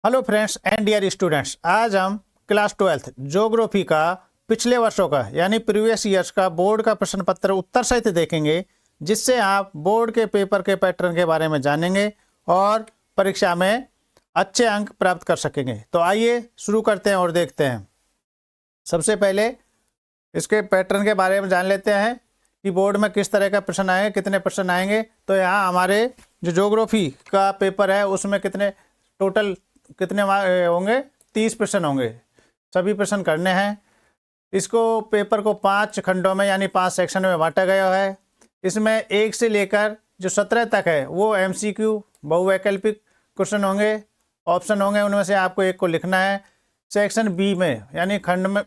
Hello friends and dear students, आज हम class 12th geography का पिछले वर्षों का यानी प्रीवियस ईयर्स का बोर्ड का प्रश्न पत्र उत्तर सहित देखेंगे, जिससे आप बोर्ड के पेपर के पैटर्न के बारे में जानेंगे और परीक्षा में अच्छे अंक प्राप्त कर सकेंगे। तो आइए शुरू करते हैं और देखते हैं। सबसे पहले इसके पैटर्न के बारे में जान लेते हैं कि बोर्ड में किस तरह का प्रश्न आएंगे, कितने प्रश्न आएंगे। तो यहाँ हमारे जो ज्योग्राफी का पेपर है उसमें टोटल कितने होंगे, 30 प्रश्न होंगे। सभी प्रश्न करने हैं। इसको पेपर को 5 खंडों में यानी 5 सेक्शन में बांटा गया है। इसमें 1 से लेकर जो 17 तक है वो MCQ बहुवैकल्पिक क्वेश्चन होंगे, ऑप्शन होंगे, उनमें से आपको एक को लिखना है। सेक्शन बी में यानी खंड में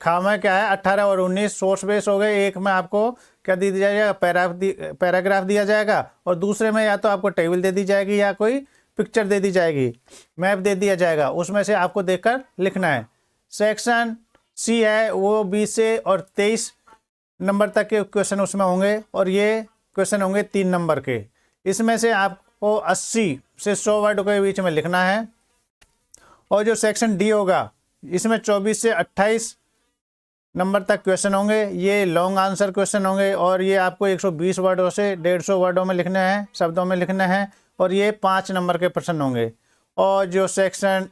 खा में क्या है 18 और 19 सोर्स बेस हो गए। एक में आपको क्या दे दिया जाएगा, पैराग्राफ दिया जाएगा, और दूसरे में या तो आपको टेबल दे दी जाएगी या कोई पिक्चर दे दी जाएगी, मैप दे दिया जाएगा, उसमें से आपको देखकर लिखना है। सेक्शन सी है वो 20 से और 23 नंबर तक के क्वेश्चन उसमें होंगे, और ये क्वेश्चन होंगे 3 नंबर के। इसमें से आपको 80 से 100 वर्ड के बीच में लिखना है। और जो सेक्शन डी होगा इसमें 24 से 28 नंबर तक क्वेश्चन होंगे। ये लॉन्ग आंसर क्वेश्चन होंगे और ये आपको 120 वर्डों से 150 वर्डों में लिखने हैं, शब्दों में लिखने हैं, और ये 5 नंबर के प्रश्न होंगे। और जो सेक्शन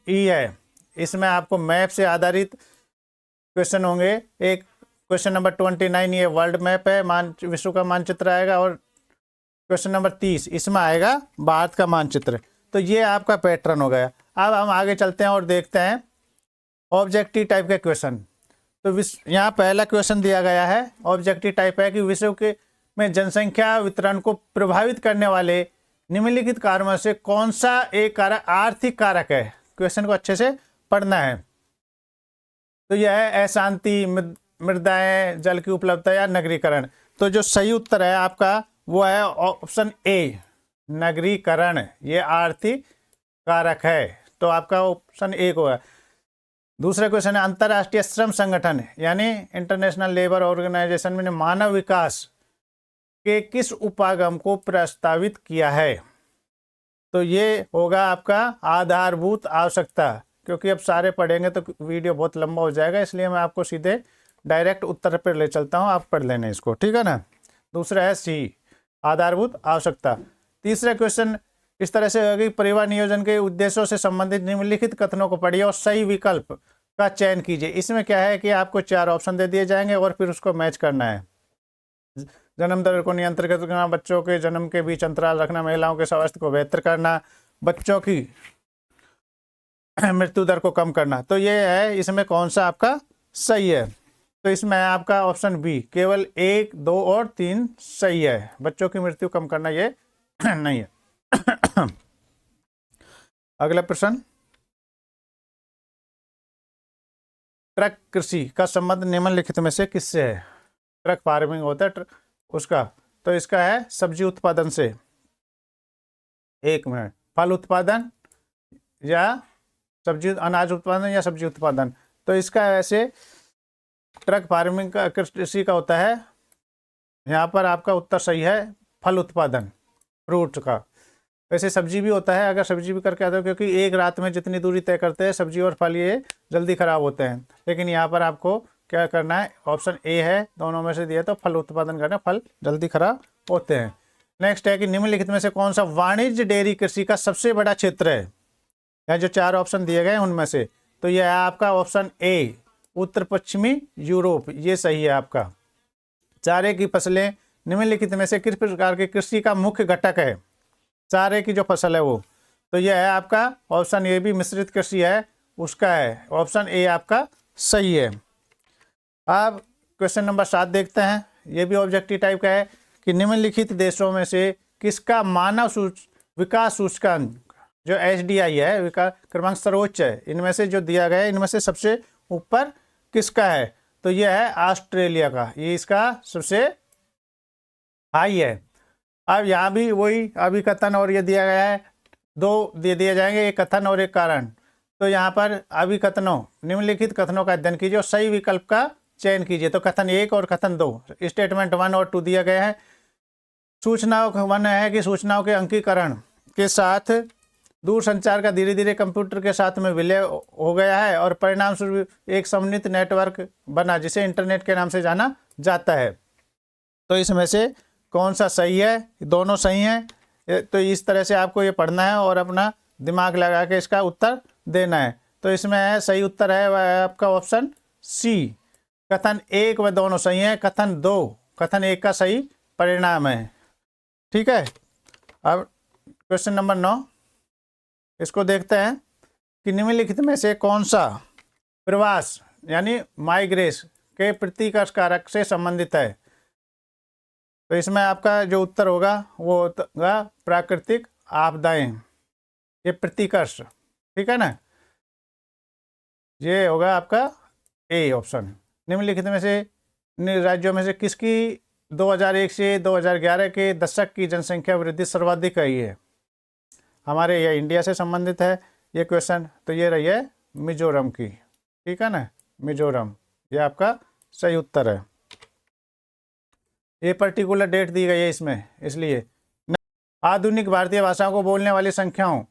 ई है इसमें आपको मैप से आधारित क्वेश्चन होंगे। एक क्वेश्चन नंबर 29 ये वर्ल्ड मैप है, विश्व का मानचित्र आएगा, और क्वेश्चन नंबर 30 इसमें आएगा भारत का मानचित्र। तो ये आपका पैटर्न हो गया। अब हम आगे चलते हैं और देखते हैं ऑब्जेक्टिव टाइप के क्वेश्चन। तो यहाँ पहला क्वेश्चन दिया गया है, ऑब्जेक्टिव टाइप है कि विश्व के में जनसंख्या वितरण को प्रभावित करने वाले निम्नलिखित कारकों में से कौन सा एक कारक आर्थिक कारक है। क्वेश्चन को अच्छे से पढ़ना है। तो यह है अशांति, मृदाएं, जल की उपलब्धता या नगरीकरण। तो जो सही उत्तर है आपका वो है ऑप्शन ए, नगरीकरण। ये आर्थिक कारक है, तो आपका ऑप्शन ए को है। दूसरा क्वेश्चन है अंतर्राष्ट्रीय श्रम संगठन यानी इंटरनेशनल लेबर ऑर्गेनाइजेशन में मानव विकास के किस उपागम को प्रस्तावित किया है। तो ये होगा आपका आधारभूत आवश्यकता। क्योंकि अब सारे पढ़ेंगे तो वीडियो बहुत लंबा हो जाएगा, इसलिए मैं आपको सीधे डायरेक्ट उत्तर पर ले चलता हूँ, आप पढ़ लेना इसको, ठीक है ना। दूसरा है सी, आधारभूत आवश्यकता। तीसरा क्वेश्चन इस तरह से होगा कि परिवार नियोजन के उद्देश्यों से संबंधित निम्नलिखित कथनों को पढ़िए और सही विकल्प का चयन कीजिए। इसमें क्या है कि आपको 4 ऑप्शन दे दिए जाएंगे और फिर उसको मैच करना है। जन्म दर को नियंत्रित करना, बच्चों के जन्म के बीच अंतराल रखना, महिलाओं के स्वास्थ्य को बेहतर करना, बच्चों की मृत्यु दर को कम करना। तो ये है, इसमें कौन सा आपका सही है। तो इसमें आपका ऑप्शन बी, केवल 1, 2 और 3 सही है। बच्चों की मृत्यु कम करना ये नहीं है। अगला प्रश्न, ट्रक कृषि का संबंध निम्नलिखित में से किससे है। ट्रक फार्मिंग होता है उसका, तो इसका है सब्जी उत्पादन से। 1 मिनट, फल उत्पादन या सब्जी, अनाज उत्पादन या सब्जी उत्पादन। तो इसका ऐसे ट्रक फार्मिंग का कृषि का होता है। यहाँ पर आपका उत्तर सही है, फल उत्पादन, फ्रूट का। वैसे सब्जी भी होता है, अगर सब्जी भी करके आते हो, क्योंकि एक रात में जितनी दूरी तय करते हैं सब्जी और फल, ये जल्दी खराब होते हैं। लेकिन यहाँ पर आपको क्या करना है, ऑप्शन ए है, दोनों में से दिया तो फल उत्पादन करना, फल जल्दी खराब होते हैं। नेक्स्ट है कि निम्नलिखित में से कौन सा वाणिज्य डेयरी कृषि का सबसे बड़ा क्षेत्र है। यहाँ जो 4 ऑप्शन दिए गए उनमें से, तो यह है आपका ऑप्शन ए, उत्तर पश्चिमी यूरोप। ये सही है आपका। चारे की फसलें निम्नलिखित में से किस प्रकार की कृषि का मुख्य घटक है। चारे की जो फसल है वो, तो यह है आपका ऑप्शन ए भी, मिश्रित कृषि है उसका है। ऑप्शन ए आपका सही है। अब क्वेश्चन नंबर 7 देखते हैं। ये भी ऑब्जेक्टिव टाइप का है कि निम्नलिखित देशों में से किसका मानव विकास सूचकांक जो HDI है, विकास क्रमांक सर्वोच्च है। इनमें से जो दिया गया है इनमें से सबसे ऊपर किसका है। तो यह है ऑस्ट्रेलिया का, ये इसका सबसे हाई है। अब यहाँ भी वही अभिकथन और ये दिया गया है, 2 दे दिए जाएंगे, एक कथन और एक कारण। तो यहाँ पर अभिकथनों, निम्नलिखित कथनों का अध्ययन कीजिए और सही विकल्प का चयन कीजिए। तो कथन 1 और कथन 2, स्टेटमेंट 1 और 2 दिया गया है। सूचनाओं का 1 है कि सूचनाओं के अंकीकरण के साथ दूरसंचार का धीरे धीरे कंप्यूटर के साथ में विलय हो गया है और परिणाम स्वरूप एक समन्वित नेटवर्क बना जिसे इंटरनेट के नाम से जाना जाता है। तो इसमें से कौन सा सही है? दोनों सही हैं। तो इस तरह से आपको ये पढ़ना है और अपना दिमाग लगा के इसका उत्तर देना है। तो इसमें है सही उत्तर है वह आपका ऑप्शन सी, कथन 1 व दोनों सही हैं, कथन 2, कथन 1 का सही परिणाम है। ठीक है। अब क्वेश्चन नंबर 9, इसको देखते हैं कि निम्नलिखित में से कौन सा प्रवास यानी माइग्रेस के प्रतीकर्ष कारक से संबंधित है। तो इसमें आपका जो उत्तर होगा वो होगा प्राकृतिक आपदाएं, ये प्रतीकर्ष। ठीक है ना, ये होगा आपका ए ऑप्शन। निम्नलिखित में से राज्यों में से किसकी 2001 से 2011 के दशक की जनसंख्या वृद्धि सर्वाधिक रही है? हमारे ये इंडिया से संबंधित है ये क्वेश्चन। तो ये रही है मिजोरम की। ठीक है ना, मिजोरम, ये आपका सही उत्तर है। ये पर्टिकुलर डेट दी गई है इसमें, इसलिए। आधुनिक भारतीय भाषाओं को बोलने वाली संख्याओं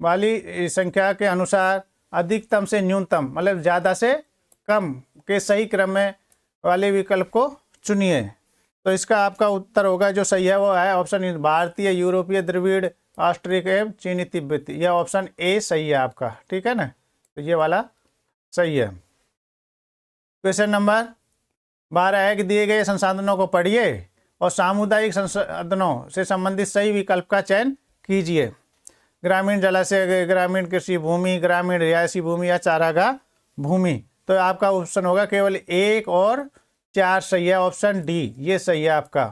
वाली संख्या के अनुसार अधिकतम से न्यूनतम मतलब ज़्यादा से कम के सही क्रम में वाले विकल्प को चुनिए। तो इसका आपका उत्तर होगा जो सही है वो है ऑप्शन भारतीय, यूरोपीय, द्रविड़, ऑस्ट्रिक एवं चीनी तिब्बती। यह ऑप्शन ए सही है आपका। ठीक है ना, तो ये वाला सही है। क्वेश्चन नंबर 12 है कि दिए गए संसाधनों को पढ़िए और सामुदायिक संसाधनों से संबंधित सही विकल्प का चयन कीजिए। ग्रामीण जलाशय, ग्रामीण कृषि भूमि, ग्रामीण रिहायशी भूमि या चारागाह भूमि। तो आपका ऑप्शन होगा केवल 1 और 4 सही है, ऑप्शन डी ये सही है आपका।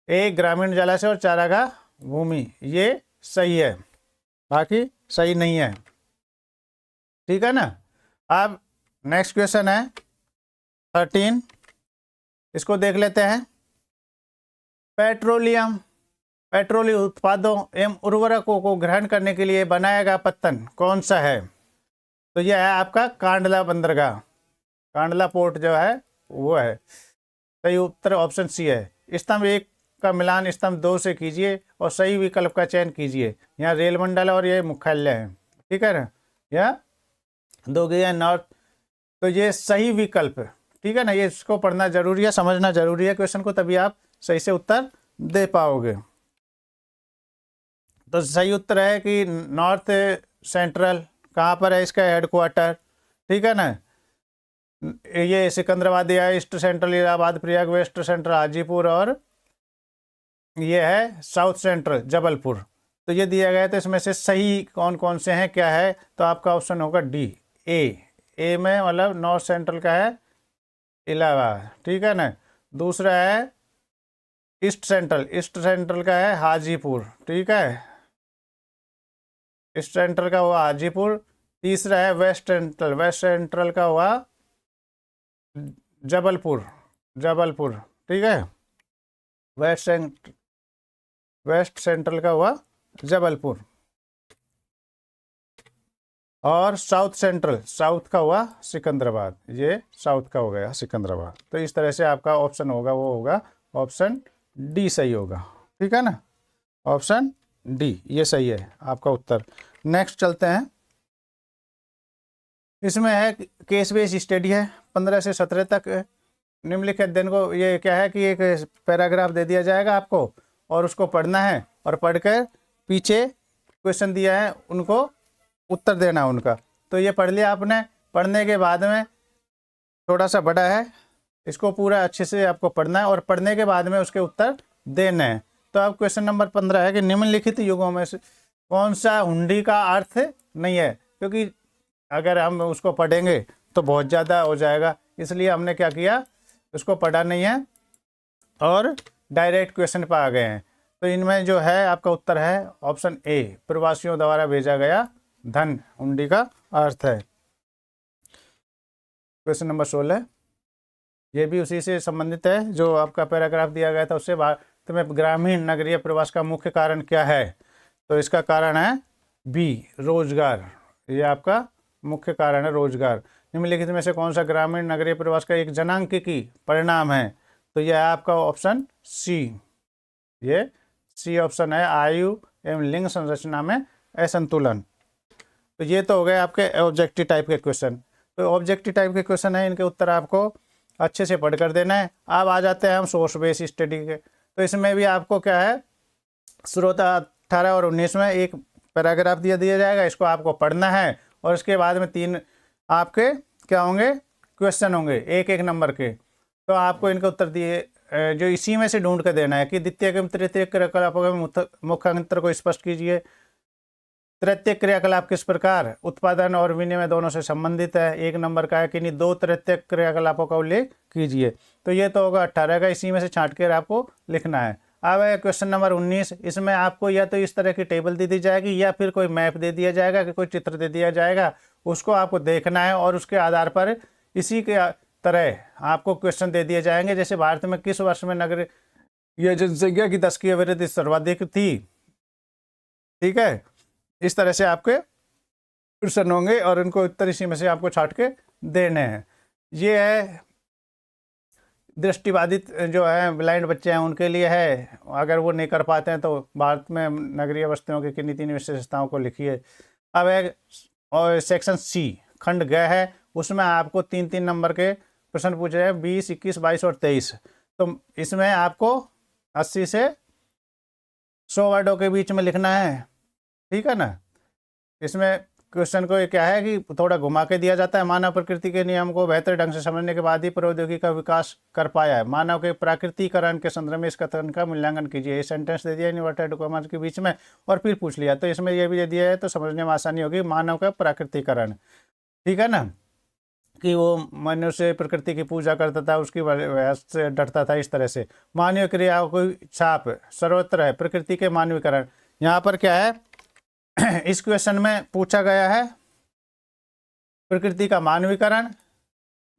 1 ग्रामीण जलाशय और चारागाह भूमि ये सही है, बाकी सही नहीं है। ठीक है ना। अब नेक्स्ट क्वेश्चन है 13, इसको देख लेते हैं। पेट्रोलियम उत्पादों एवं उर्वरकों को ग्रहण करने के लिए बनाया गया पत्तन कौन सा है? तो यह है आपका कांडला बंदरगाह, कांडला पोर्ट जो है वो है। सही उत्तर ऑप्शन सी है। स्तंभ 1 का मिलान स्तंभ 2 से कीजिए और सही विकल्प का चयन कीजिए। यहाँ रेल मंडल और ये मुख्यालय है। ठीक है ना, यह दो गया नॉर्थ। तो ये सही विकल्प, ठीक है ना, ये इसको पढ़ना जरूरी है, समझना जरूरी है क्वेश्चन को, तभी आप सही से उत्तर दे पाओगे। तो सही उत्तर है कि नॉर्थ सेंट्रल, कहाँ पर है इसका हेडक्वार्टर? ठीक है ना, ये सिकंदराबाद या east central Allahabad, Prayag, west central Hajipur और ये है साउथ सेंट्रल जबलपुर। तो ये दिया गया है। तो इसमें से सही कौन कौन से हैं, क्या है? तो आपका ऑप्शन होगा डी, ए में मतलब नॉर्थ सेंट्रल का है इलाहाबाद। ठीक है ना। दूसरा है ईस्ट सेंट्रल का है हाजीपुर। ठीक है, ईस्ट सेंट्रल का हुआ हाजीपुर। तीसरा है वेस्ट सेंट्रल का हुआ जबलपुर। ठीक है, वेस्ट सेंट्रल का हुआ जबलपुर। और साउथ का हुआ सिकंदराबाद। ये साउथ का हो गया सिकंदराबाद। तो इस तरह से आपका ऑप्शन होगा वो होगा ऑप्शन डी सही होगा। ठीक है ना, ऑप्शन डी ये सही है आपका उत्तर। नेक्स्ट चलते हैं। इसमें है केस बेस स्टडी है 15 से 17 तक। निम्नलिखित अध्ययन को, ये क्या है कि एक पैराग्राफ दे दिया जाएगा आपको और उसको पढ़ना है और पढ़कर पीछे क्वेश्चन दिया है उनको उत्तर देना उनका। तो ये पढ़ लिया आपने। पढ़ने के बाद में थोड़ा सा बड़ा है, इसको पूरा अच्छे से आपको पढ़ना है और पढ़ने के बाद में उसके उत्तर देने हैं। तो अब क्वेश्चन नंबर 15 है कि निम्नलिखित युगों में से कौन सा हुंडी का अर्थ नहीं है? क्योंकि अगर हम उसको पढ़ेंगे तो बहुत ज़्यादा हो जाएगा, इसलिए हमने क्या किया, उसको पढ़ा नहीं है और डायरेक्ट क्वेश्चन पर आ गए हैं। तो इनमें जो है आपका उत्तर है ऑप्शन ए, प्रवासियों द्वारा भेजा गया धन हुंडी का अर्थ है। क्वेश्चन नंबर 16, ये भी उसी से संबंधित है जो आपका पैराग्राफ दिया गया था उससे। भारत में ग्रामीण नगरीय प्रवास का मुख्य कारण क्या है? तो इसका कारण है बी, रोजगार। ये आपका मुख्य कारण है रोजगार। निम्नलिखित में से कौन सा ग्रामीण नगरीय प्रवास का एक जनांकिकी परिणाम है? तो यह है आपका ऑप्शन सी, ये सी ऑप्शन है। आयु एवं लिंग संरचना में असंतुलन। तो ये तो हो गए आपके ऑब्जेक्टिव टाइप के क्वेश्चन। तो ऑब्जेक्टिव टाइप के क्वेश्चन है, इनके उत्तर आपको अच्छे से पढ़ कर देना है। अब आ जाते हैं हम सोर्स बेस स्टडी के। तो इसमें भी आपको क्या है, श्रोता 18 और 19 में एक पैराग्राफ दिया जाएगा, इसको आपको पढ़ना है और इसके बाद में 3 आपके क्या होंगे, क्वेश्चन होंगे 1-1 नंबर के। तो आपको इनके उत्तर दिए जो इसी में से ढूंढ कर देना है कि द्वितीय एवं तृतीय क्रियाकलापों के मुख्य अंतर को स्पष्ट कीजिए। तृतीय क्रियाकलाप किस प्रकार उत्पादन और विनिमय दोनों से संबंधित है। 1 नंबर का है कि नहीं, 2 तृतीय क्रियाकलापों का उल्लेख कीजिए। तो ये तो होगा 18 का, इसी में से छांट कर आपको लिखना है। अब है क्वेश्चन नंबर 19। इसमें आपको या तो इस तरह की टेबल दे दी जाएगी या फिर कोई मैप दे दिया जाएगा कि कोई चित्र दे दिया जाएगा, उसको आपको देखना है और उसके आधार पर इसी के तरह आपको क्वेश्चन दे दिए जाएंगे। जैसे भारत में किस वर्ष में नगर ये जनसंख्या की 10 की अभिवृद्धि सर्वाधिक थी, ठीक है, इस तरह से आपके क्वेश्चन होंगे और उनको उत्तर इसी में से आपको छांट के देने हैं। ये है दृष्टिबाधित जो है, ब्लाइंड बच्चे हैं, उनके लिए है। अगर वो नहीं कर पाते हैं तो भारत में नगरीय बस्तियों की किन्हीं 3 विशेषताओं को लिखिए। अब है और सेक्शन सी खंड ग है, उसमें आपको 3-3 नंबर के प्रश्न पूछे हैं, 20, 21, 22 और 23। तो इसमें आपको 80 से 100 वर्डों के बीच में लिखना है, ठीक है ना। इसमें क्वेश्चन को क्या है कि थोड़ा घुमा के दिया जाता है। मानव प्रकृति के नियम को बेहतर ढंग से समझने के बाद ही प्रौद्योगिकी का विकास कर पाया है। मानव के प्राकृतिकरण के संदर्भ में इस कथन का मूल्यांकन कीजिए। ये सेंटेंस दे दिया इन्वर्टेड कॉमास के बीच में और फिर पूछ लिया, तो इसमें यह भी दे दिया है तो समझने में आसानी होगी। मानव का प्राकृतिकरण, ठीक है ना, कि वो मनुष्य प्रकृति की पूजा करता था, उसकी वजह से डरता था, इस तरह से। मानवीय क्रियाओं को छाप सर्वत्र है, प्रकृति के मानवीकरण। यहाँ पर क्या है इस क्वेश्चन में पूछा गया है प्रकृति का मानवीकरण,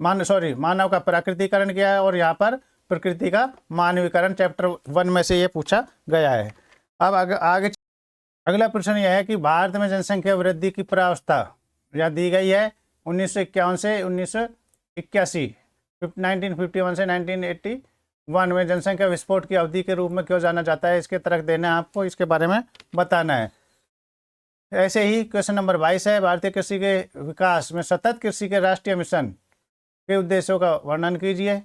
मानव का प्राकृतिकरण क्या है, और यहाँ पर प्रकृति का मानवीकरण चैप्टर 1 में से ये पूछा गया है। अब आगे अगला प्रश्न यह है कि भारत में जनसंख्या वृद्धि की प्रावस्था यहाँ दी गई है 1951 से 1981, 1951 से 1981 में जनसंख्या विस्फोट की अवधि के रूप में क्यों जाना जाता है, इसके तर्क देना है आपको, इसके बारे में बताना है। ऐसे ही क्वेश्चन नंबर 22 है, भारतीय कृषि के विकास में सतत कृषि के राष्ट्रीय मिशन के उद्देश्यों का वर्णन कीजिए।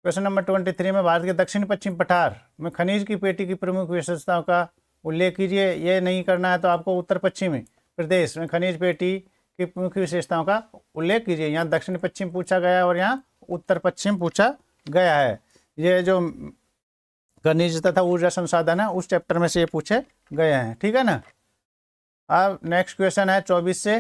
क्वेश्चन नंबर 23 में भारत के दक्षिण पश्चिम पठार में खनिज की पेटी की प्रमुख विशेषताओं का उल्लेख कीजिए। ये नहीं करना है तो आपको उत्तर पश्चिमी प्रदेश में खनिज पेटी की प्रमुख विशेषताओं का उल्लेख कीजिए। यहाँ दक्षिण पश्चिम पूछा गया है और यहाँ उत्तर पश्चिम पूछा गया है। ये जो खनिज तथा ऊर्जा संसाधन है उस चैप्टर में से ये पूछे गए हैं, ठीक है ना। अब नेक्स्ट क्वेश्चन है 24 से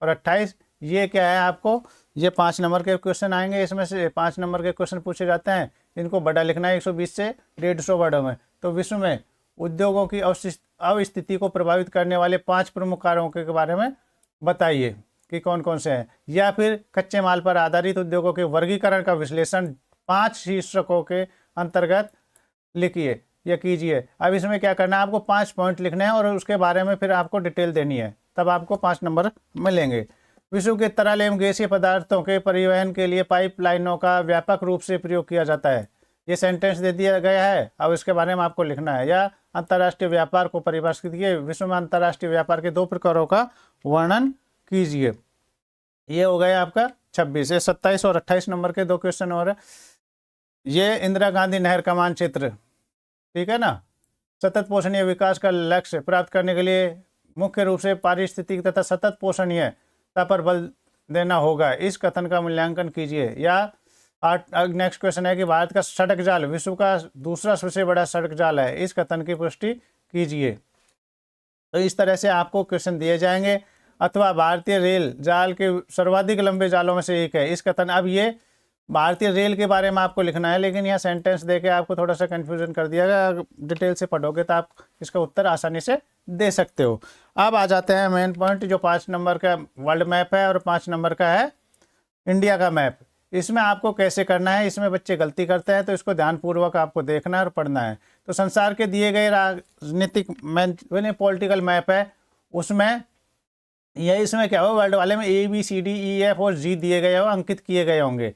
और 28। ये क्या है, आपको ये 5 नंबर के क्वेश्चन आएंगे, इसमें से 5 नंबर के क्वेश्चन पूछे जाते हैं, इनको बड़ा लिखना है 120 से 150 वर्डों में। तो विश्व में उद्योगों की अवस्थिति को प्रभावित करने वाले 5 प्रमुख कारकों के बारे में बताइए कि कौन कौन से हैं। या फिर कच्चे माल पर आधारित उद्योगों के वर्गीकरण का विश्लेषण 5 शीर्षकों के अंतर्गत लिखिए या कीजिए। अब इसमें क्या करना है, आपको 5 पॉइंट लिखने हैं और उसके बारे में फिर आपको डिटेल देनी है, तब आपको 5 नंबर मिलेंगे। विश्व के तरल एवं गैसीय पदार्थों के परिवहन के लिए पाइपलाइनों का व्यापक रूप से प्रयोग किया जाता है। ये सेंटेंस दे दिया गया है, अब इसके बारे में आपको लिखना है। या अंतर्राष्ट्रीय व्यापार को परिभाषित कीजिए। विश्व में अंतर्राष्ट्रीय व्यापार के 2 प्रकारों का वर्णन कीजिए। ये हो गया आपका 26। 27 और 28 नंबर के 2 क्वेश्चन और है। ये इंदिरा गांधी नहर का मानचित्र, ठीक है ना। सतत पोषणीय विकास का लक्ष्य प्राप्त करने के लिए मुख्य रूप से पारिस्थितिक तथा सतत पोषणीयता पर बल देना होगा, इस कथन का मूल्यांकन कीजिए। या नेक्स्ट क्वेश्चन है कि भारत का सड़क जाल विश्व का दूसरा सबसे बड़ा सड़क जाल है, इस कथन की पुष्टि कीजिए। तो इस तरह से आपको क्वेश्चन दिए जाएंगे। अथवा भारतीय रेल जाल के सर्वाधिक लंबे जालों में से एक है, इस कथन। अब ये भारतीय रेल के बारे में आपको लिखना है, लेकिन यहाँ सेंटेंस देके आपको थोड़ा सा कंफ्यूजन कर दिया गया। डिटेल से पढ़ोगे तो आप इसका उत्तर आसानी से दे सकते हो। अब आ जाते हैं मेन पॉइंट, जो 5 नंबर का वर्ल्ड मैप है और 5 नंबर का है इंडिया का मैप। इसमें आपको कैसे करना है, इसमें बच्चे गलती करते हैं, तो इसको ध्यानपूर्वक आपको देखना है और पढ़ना है। तो संसार के दिए गए राजनीतिक पॉलिटिकल मैप है, उसमें यह इसमें क्या हो, वर्ल्ड वाले में ABCDEF और G दिए गए हो, अंकित किए गए होंगे,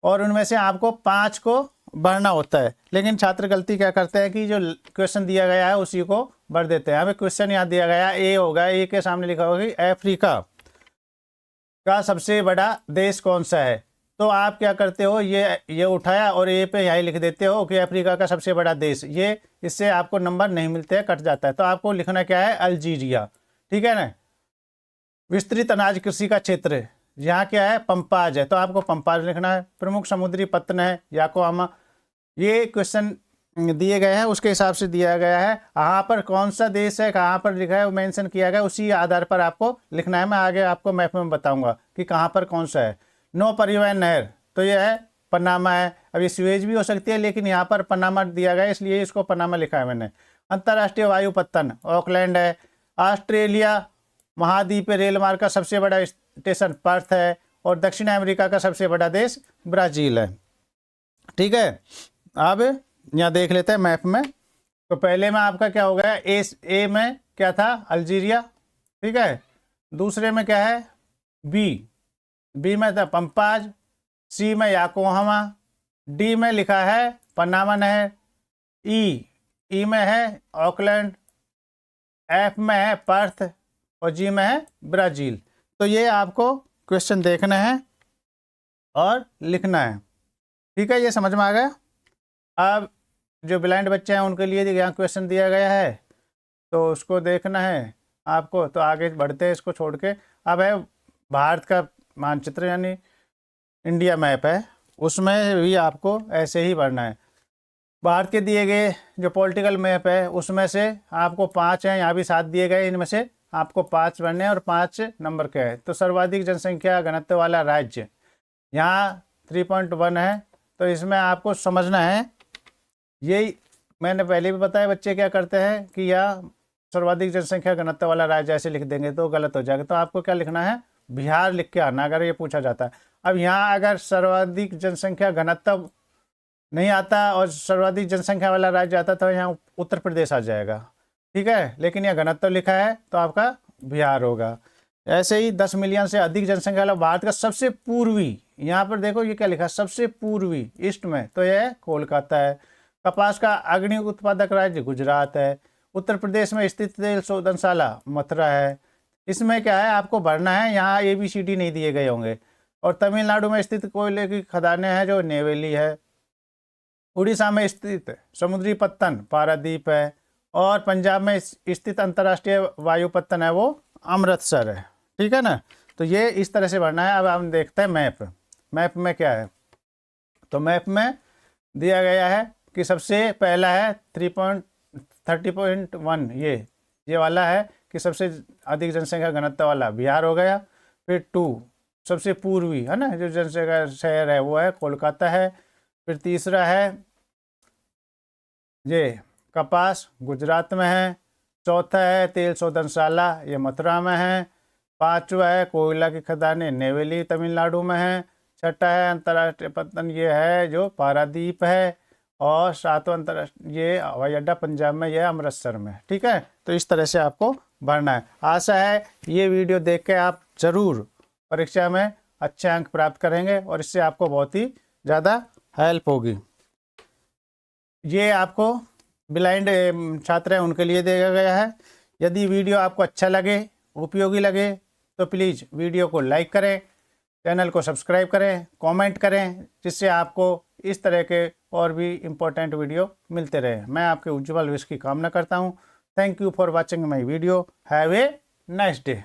और उनमें से आपको 5 को भरना होता है, लेकिन छात्र गलती क्या करते हैं कि जो क्वेश्चन दिया गया है उसी को भर देते हैं। हमें क्वेश्चन यहाँ दिया गया ए होगा, ए के सामने लिखा होगा कि अफ्रीका का सबसे बड़ा देश कौन सा है। तो आप क्या करते हो, ये उठाया और ए पे यही लिख देते हो कि अफ्रीका का सबसे बड़ा देश, ये इससे आपको नंबर नहीं मिलते हैं, कट जाता है। तो आपको लिखना क्या है, अल्जीरिया। ठीक है ना। विस्तृत अनाज कृषि का क्षेत्र, यहाँ क्या है, पंपाज है, तो आपको पंपाज लिखना है। प्रमुख समुद्री पत्तन है याकोहामा। ये क्वेश्चन दिए गए हैं उसके हिसाब से दिया गया है। यहाँ पर कौन सा देश है, कहाँ पर लिखा है, वो मेंशन किया गया, उसी आधार पर आपको लिखना है। मैं आगे आपको मैप में बताऊंगा कि कहाँ पर कौन सा है। नौ परिवहन नहर, तो ये है पनामा है। अब ये स्वेज भी हो सकती है, लेकिन यहाँ पर पनामा दिया गया है इसलिए इसको पनामा लिखा है मैंने। अंतर्राष्ट्रीय वायु पत्तन ऑकलैंड है। ऑस्ट्रेलिया महाद्वीपीय रेल मार्ग का सबसे बड़ा स्टेशन पर्थ है। और दक्षिण अमेरिका का सबसे बड़ा देश ब्राज़ील है। ठीक है, अब यहाँ देख लेते हैं मैप में। तो पहले में आपका क्या हो गया, ए में क्या था, अल्जीरिया। ठीक है, दूसरे में क्या है, बी में था पंपाज, सी में याकोहामा, डी में लिखा है पनामा नहर, ई में है ऑकलैंड, एफ में है पर्थ और जी में है ब्राज़ील। तो ये आपको क्वेश्चन देखना है और लिखना है। ठीक है, ये समझ में आ गया। अब जो ब्लाइंड बच्चे हैं उनके लिए यहाँ क्वेश्चन दिया गया है, तो उसको देखना है आपको। तो आगे बढ़ते हैं इसको छोड़ के। अब है भारत का मानचित्र यानी इंडिया मैप है, उसमें भी आपको ऐसे ही पढ़ना है। भारत के दिए गए जो पॉलिटिकल मैप है उसमें से आपको 5 हैं, यहाँ भी 7 दिए गए, इनमें से आपको 5 पढ़ने हैं और 5 नंबर के हैं। तो सर्वाधिक जनसंख्या घनत्व वाला राज्य यहाँ 3.1 है। तो इसमें आपको समझना है, यही मैंने पहले भी बताया, बच्चे क्या करते हैं कि यहाँ सर्वाधिक जनसंख्या घनत्व वाला राज्य ऐसे लिख देंगे तो गलत हो जाएगा। तो आपको क्या लिखना है, बिहार लिख के आना अगर ये पूछा जाता है। अब यहाँ अगर सर्वाधिक जनसंख्या घनत्व नहीं आता और सर्वाधिक जनसंख्या वाला राज्य आता तो यहाँ उत्तर प्रदेश आ जाएगा। ठीक है, लेकिन यह घनत्व लिखा है तो आपका बिहार होगा। ऐसे ही 10 मिलियन से अधिक जनसंख्या वाला भारत का सबसे पूर्वी, यहाँ पर देखो ये क्या लिखा है, सबसे पूर्वी ईस्ट में, तो यह कोलकाता है। कपास का अग्रणी उत्पादक राज्य गुजरात है। उत्तर प्रदेश में स्थित तेल शोधनशाला मथुरा है। इसमें क्या है, आपको भरना है, यहाँ ABCD नहीं दिए गए होंगे। और तमिलनाडु में स्थित कोयले की खदानें हैं जो नेवेली है। उड़ीसा में स्थित समुद्री पत्तन पारादीप है। और पंजाब में स्थित अंतर्राष्ट्रीय वायु पत्तन है वो अमृतसर है। ठीक है ना। तो ये इस तरह से भरना है। अब हम देखते हैं मैप में क्या है। तो मैप में दिया गया है कि सबसे पहला है 30.1, ये वाला है कि सबसे अधिक जनसंख्या घनत्व वाला बिहार हो गया। फिर 2 सबसे पूर्वी है ना, जो जनसंख्या शहर है वो है कोलकाता है। फिर तीसरा है ये कपास गुजरात में है। चौथा है तेल शोधनशाला, ये मथुरा में है। 5वां है कोयला की खदानें नेवेली तमिलनाडु में है। छठा है अंतर्राष्ट्रीय पत्तन, ये है जो पारादीप है। और 7वां अंतर्राष्ट्रीय ये हवाई अड्डा पंजाब में, यह अमृतसर में। ठीक है, तो इस तरह से आपको भरना है। आशा है ये वीडियो देख के आप ज़रूर परीक्षा में अच्छे अंक प्राप्त करेंगे और इससे आपको बहुत ही ज़्यादा हेल्प होगी। ये आपको ब्लाइंड छात्र हैं उनके लिए दिया गया है। यदि वीडियो आपको अच्छा लगे, उपयोगी लगे, तो प्लीज़ वीडियो को लाइक करें, चैनल को सब्सक्राइब करें, कमेंट करें, जिससे आपको इस तरह के और भी इम्पोर्टेंट वीडियो मिलते रहे। मैं आपके उज्जवल भविष्य की कामना करता हूँ। Thank you for watching my video. Have a nice day.